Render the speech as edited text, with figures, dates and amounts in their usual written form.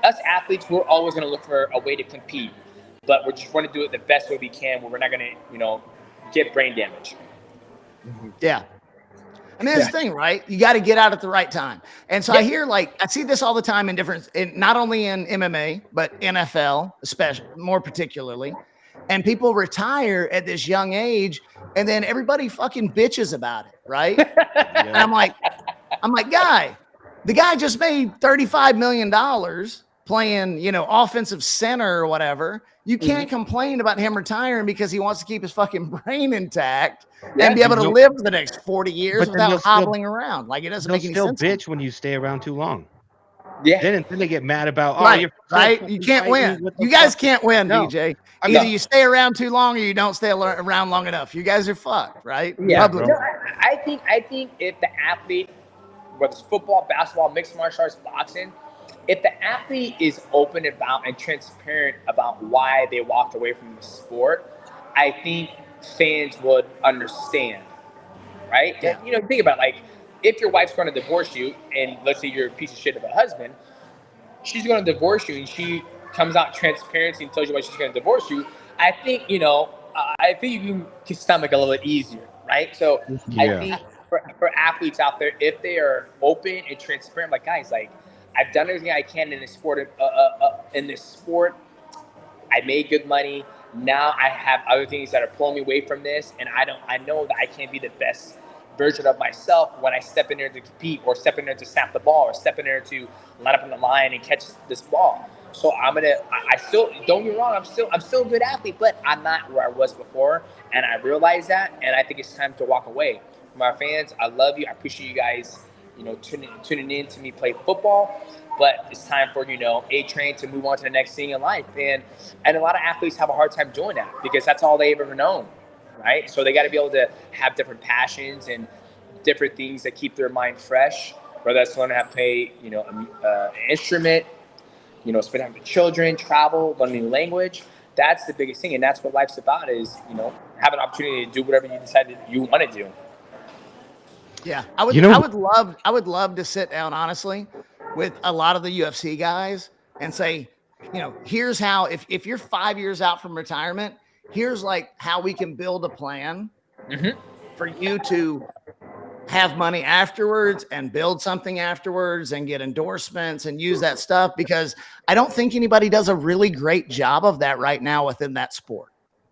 us athletes, we're always going to look for a way to compete, but we're just going to do it the best way we can, where we're not going to, get brain damage. Yeah. I mean, that's the thing, right? You got to get out at the right time. And so I hear, I see this all the time not only in MMA, but NFL, especially more particularly. And people retire at this young age, and then everybody fucking bitches about it, right? And I'm like, the guy just made $35 million playing, offensive center or whatever. You can't complain about him retiring because he wants to keep his fucking brain intact and be able to live for the next 40 years without hobbling around. Like, it doesn't make any sense. They'll bitch when you stay around too long. Yeah. Then they get mad about, you're right. You can't win. You guys can't win, DJ. Either you stay around too long or you don't stay around long enough. You guys are fucked, right? Yeah. I think if the athlete, whether it's football, basketball, mixed martial arts, boxing, if the athlete is open about and transparent about why they walked away from the sport, I think fans would understand, right? Yeah. Think about if your wife's going to divorce you, and let's say you're a piece of shit of a husband, she's going to divorce you, and she comes out transparency and tells you why she's going to divorce you. I think I think you can stomach a little bit easier, right? So I think for athletes out there, if they are open and transparent, guys, I've done everything I can in this sport. I made good money. Now I have other things that are pulling me away from this, and I know that I can't be the best version of myself when I step in there to compete, or step in there to snap the ball, or step in there to line up on the line and catch this ball. So I still, don't get me wrong, I'm still a good athlete, but I'm not where I was before, and I realize that, and I think it's time to walk away. My fans, I love you. I appreciate you guys, tuning in to me play football. But it's time for, A-Train to move on to the next thing in life. And a lot of athletes have a hard time doing that because that's all they've ever known, right? So they got to be able to have different passions and different things that keep their mind fresh, whether that's learning how to play, an instrument, spend time with children, travel, learn a new language. That's the biggest thing. And that's what life's about is, have an opportunity to do whatever you decide that you want to do. Yeah, I would love to sit down, honestly, with a lot of the UFC guys and say, here's how, if you're 5 years out from retirement, here's how we can build a plan for you to have money afterwards and build something afterwards and get endorsements and use that stuff, because I don't think anybody does a really great job of that right now within that sport.